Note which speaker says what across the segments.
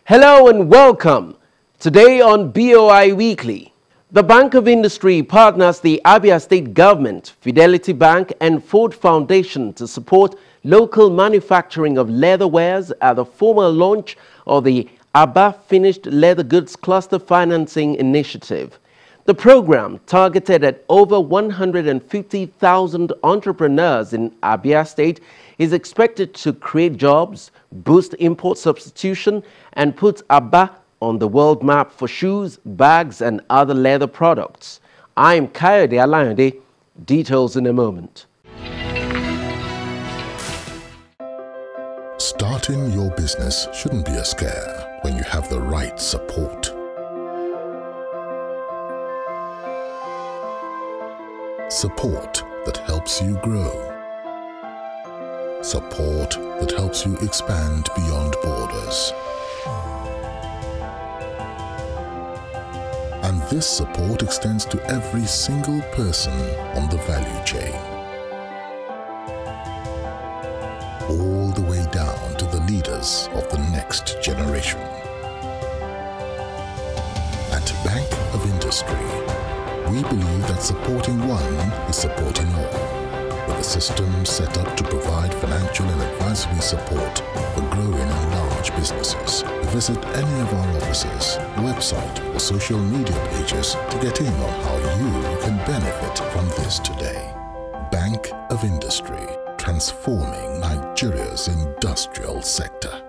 Speaker 1: Hello and welcome. Today on BOI Weekly, the Bank of Industry partners the Abia State Government, Fidelity Bank and Ford Foundation to support local manufacturing of leather wares at the formal launch of the Aba Finished Leather Goods Cluster Financing Initiative. The program, targeted at over 150,000 entrepreneurs in Abia State, is expected to create jobs, boost import substitution, and put Aba on the world map for shoes, bags, and other leather products. I'm Kayode Alayande. Details in a moment.
Speaker 2: Starting your business shouldn't be a scare when you have the right support. Support that helps you grow. Support that helps you expand beyond borders. And this support extends to every single person on the value chain. All the way down to the leaders of the next generation. At Bank of Industry, we believe that supporting one is supporting all, with a system set up to provide financial and advisory support for growing and large businesses. Visit any of our offices, website, or social media pages to get in on how you can benefit from this today. Bank of Industry, transforming Nigeria's industrial sector.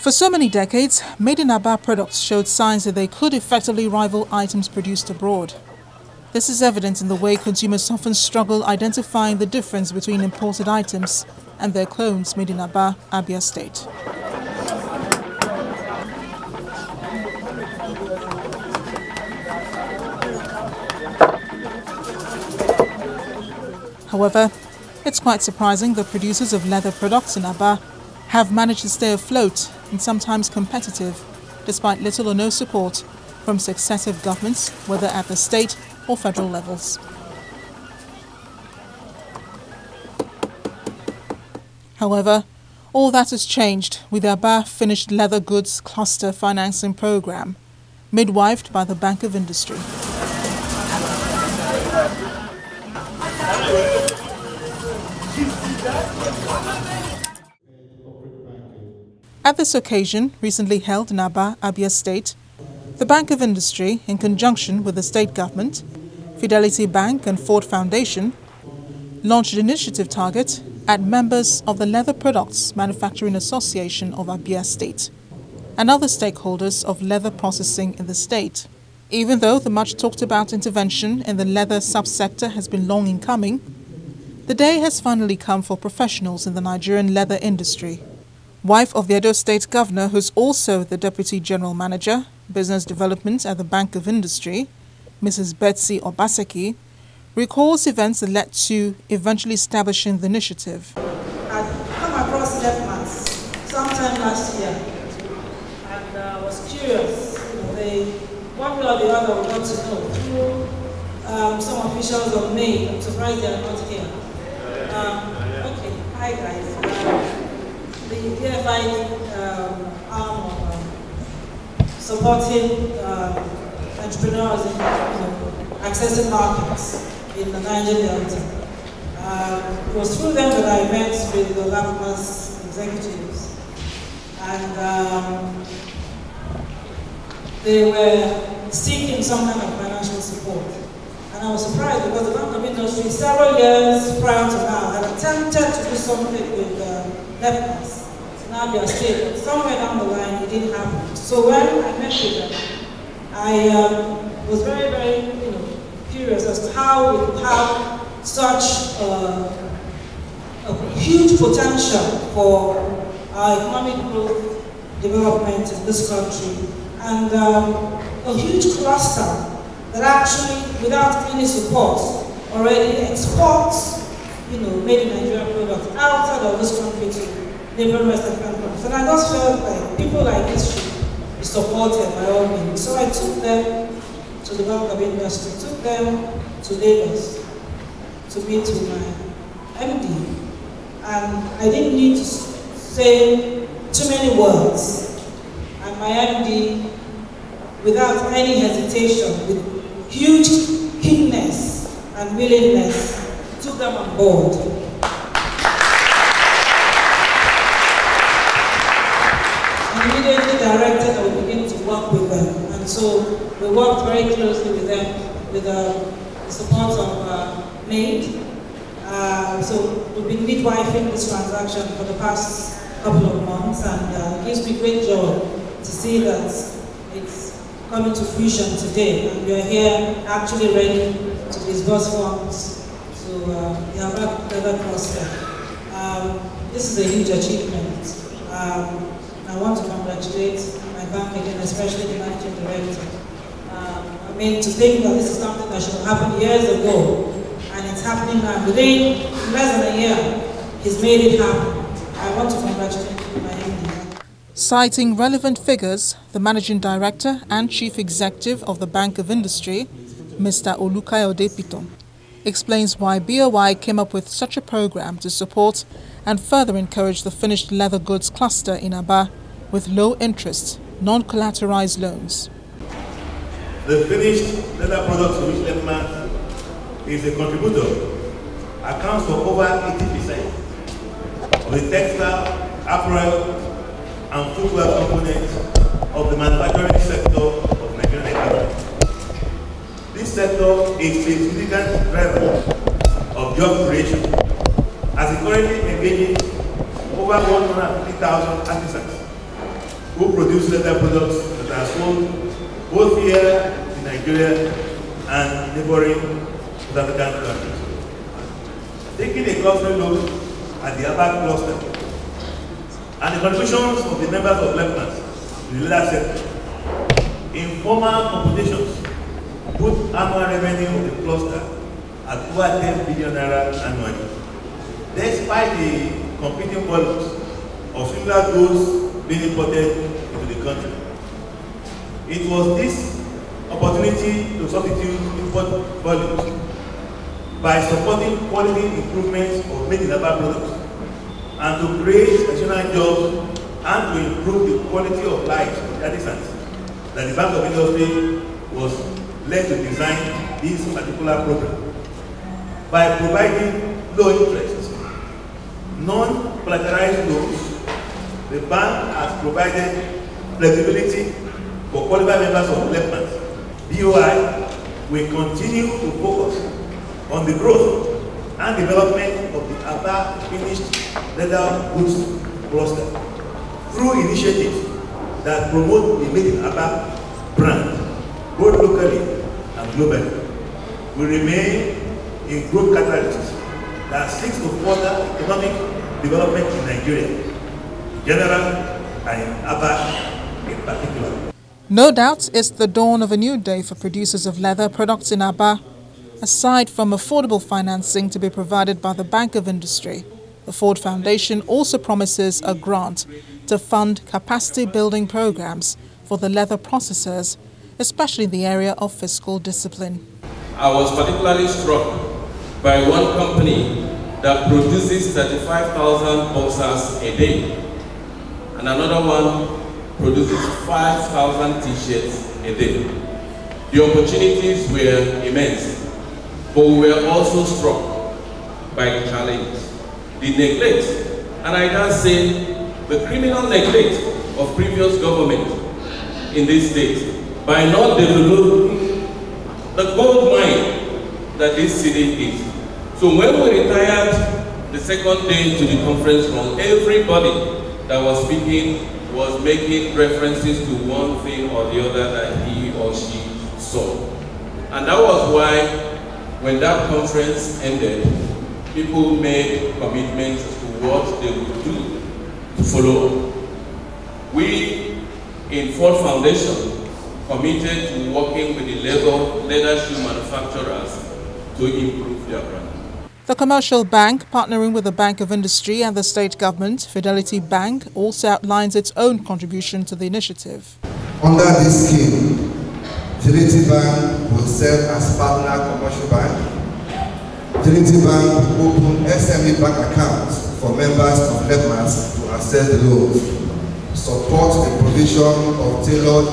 Speaker 3: For so many decades, made in Aba products showed signs that they could effectively rival items produced abroad. This is evident in the way consumers often struggle identifying the difference between imported items and their clones made in Aba, Abia State. However, it's quite surprising that producers of leather products in Aba have managed to stay afloat and sometimes competitive, despite little or no support from successive governments, whether at the state or federal levels. However, all that has changed with the Aba Finished Leather Goods Cluster Financing Program, midwifed by the Bank of Industry. At this occasion, recently held in Aba, Abia State, the Bank of Industry, in conjunction with the state government, Fidelity Bank and Ford Foundation, launched an initiative target at members of the Leather Products Manufacturing Association of Abia State and other stakeholders of leather processing in the state. Even though the much talked about intervention in the leather subsector has been long in coming, the day has finally come for professionals in the Nigerian leather industry. Wife of the Edo State Governor, who's also the Deputy General Manager, Business Development at the Bank of Industry, Mrs. Betsy Obaseki, recalls events that led to eventually establishing the initiative.
Speaker 4: I'd come across Netmas sometime last year and was curious. One way or the other we got to know through some officials of May. I'm surprised they are not here. Okay, hi guys. The DFI arm of supporting entrepreneurs in accessing markets in the Niger Delta. It was through them that I met with the LAPMAS executives, and they were seeking some kind of financial support. And I was surprised because the Bank of Industry, several years prior to now, had attempted to do something with LAPMAS in Abia State, but somewhere down the line it didn't happen. So when I met with them, I was very, very curious as to how we could have such a huge potential for our economic growth development in this country, and a huge cluster that actually, without any support, already exports, made in Nigeria products outside of this country to neighboring West African countries. And I just felt like people like this should be supported by all means. So I took them to the Bank of Industry, took them to Lagos to meet with my MD and I didn't need to say too many words. And my MD, without any hesitation, with huge keenness and willingness, took them on board. And immediately directed that we begin to work with them. And so we worked very closely with them, with the support of MAID. So we've been midwifing this transaction for the past couple of months, and it gives me great joy to see that it's coming to fruition today, and we are here actually ready to disburse funds to the Aba cluster. This is a huge achievement. I want to congratulate my bank again, especially the managing director. I mean, to think that this is something that should have happened years ago, and it's happening now. Within less than a year, he's made it happen. I want to congratulate my MD.
Speaker 3: Citing relevant figures, the Managing Director and Chief Executive of the Bank of Industry, Mr. Olukayode Piton, explains why BOI came up with such a program to support and further encourage the finished leather goods cluster in Aba with low interest, non-collateralized loans.
Speaker 5: The finished leather products to which Lemma is a contributor accounts for over 80% of the textile, apparel, and footwear components of the manufacturing sector of Nigerian economy. This sector is a significant driver of job creation, as it currently engages over 150,000 artisans who produce leather products that are sold both here in Nigeria and neighboring South African countries. Taking a closer look at the Aba cluster and the contributions of the members of LEPNAS in the leather sector, informal computations put annual revenue of the cluster at over 10 billion naira annually. Despite the competing volumes of similar goods being imported into the country. It was this opportunity to substitute import volumes by supporting quality improvements of made in Aba products and to create additional jobs and to improve the quality of life of the artisans that the Bank of Industry was led to design this particular program. By providing low interest, non-collateralized loans, the bank has provided flexibility for qualified members of LEPNAS. BOI will continue to focus on the growth and development of the Aba finished leather goods cluster through initiatives that promote the Made in Aba brand, both locally and globally. We remain in growth catalysts that seeks to further economic development in Nigeria, in general, and in Aba in particular.
Speaker 3: No doubt it's the dawn of a new day for producers of leather products in Aba. Aside from affordable financing to be provided by the Bank of Industry, the Ford Foundation also promises a grant to fund capacity building programs for the leather processors, especially in the area of fiscal discipline.
Speaker 6: I was particularly struck by one company that produces 35,000 boxers a day, and another one produces 5,000 t-shirts a day. The opportunities were immense, but we were also struck by the challenge, the neglect, and I dare say the criminal neglect of previous government in this state by not developing the gold mine that this city is. So when we retired the second day to the conference room, everybody that was speaking was making references to one thing or the other that he or she saw. And that was why when that conference ended, people made commitments to what they would do to follow. We in Ford Foundation committed to working with the leather shoe manufacturers to improve their brand.
Speaker 3: The commercial bank, partnering with the Bank of Industry and the state government, Fidelity Bank, also outlines its own contribution to the initiative.
Speaker 7: Under this scheme, Fidelity Bank will serve as partner commercial bank Fidelity Bank opened SME bank accounts for members of LEPMAS to access the loans, support the provision of tailored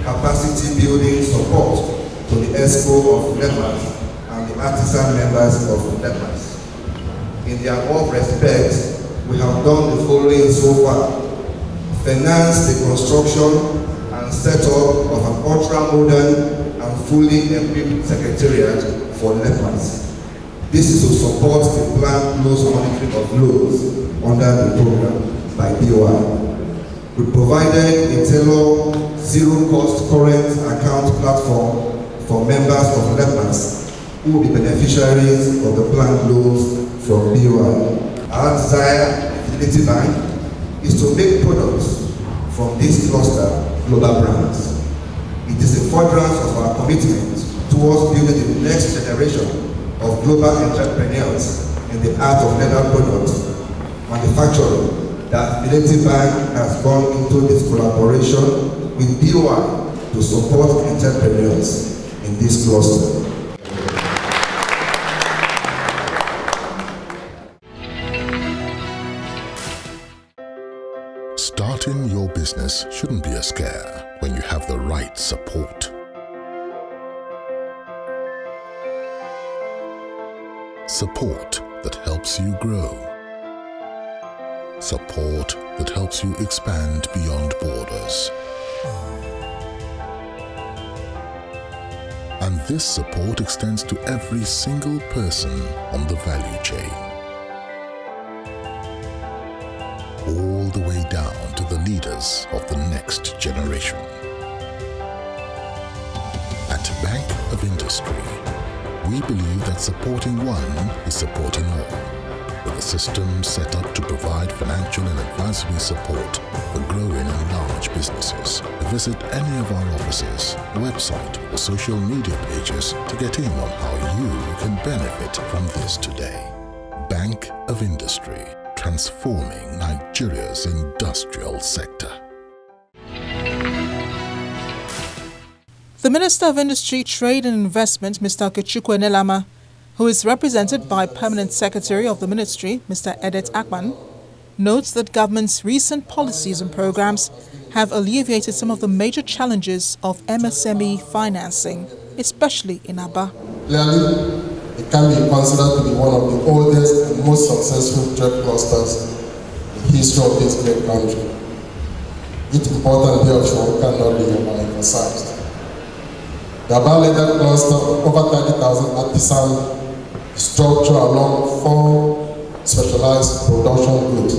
Speaker 7: capacity building support to the ESCO of LEPMAS and the artisan members of LEPMAS. In the above respects, we have done the following so far: finance the construction and setup of an ultra-modern and fully equipped secretariat for LEPMAS. This is to support the planned close monitoring of loans under the program by BOI. We provided a tailored zero-cost current account platform for members of LEPMAS who will be beneficiaries of the planned loans from BOI. Our desire at Fidelity Bank is to make products from this cluster global brands. It is a furtherance of our commitment towards building the next generation of global entrepreneurs in the art of leather products manufacturing that Fidelity Bank has gone into this collaboration with BOI to support entrepreneurs in this cluster.
Speaker 2: Starting your business shouldn't be a scare when you have the right support. Support that helps you grow. Support that helps you expand beyond borders. And this support extends to every single person on the value chain. All the way down to the leaders of the next generation. At Bank of Industry, we believe that supporting one is supporting all, with a system set up to provide financial and advisory support for growing and large businesses. Visit any of our offices, website, or social media pages to get in on how you can benefit from this today. Bank of Industry, transforming Nigeria's industrial sector.
Speaker 3: The Minister of Industry, Trade and Investment, Mr. Okechukwu Enelama, who is represented by Permanent Secretary of the Ministry, Mr. Edet Akpan, notes that government's recent policies and programs have alleviated some of the major challenges of MSME financing, especially in Aba.
Speaker 8: Clearly, it can be considered to be one of the oldest and most successful trade clusters in the history of this great country. Its important therefore cannot be overemphasized. The Aba leather cluster of over 30,000 artisans structure along 4 specialized production routes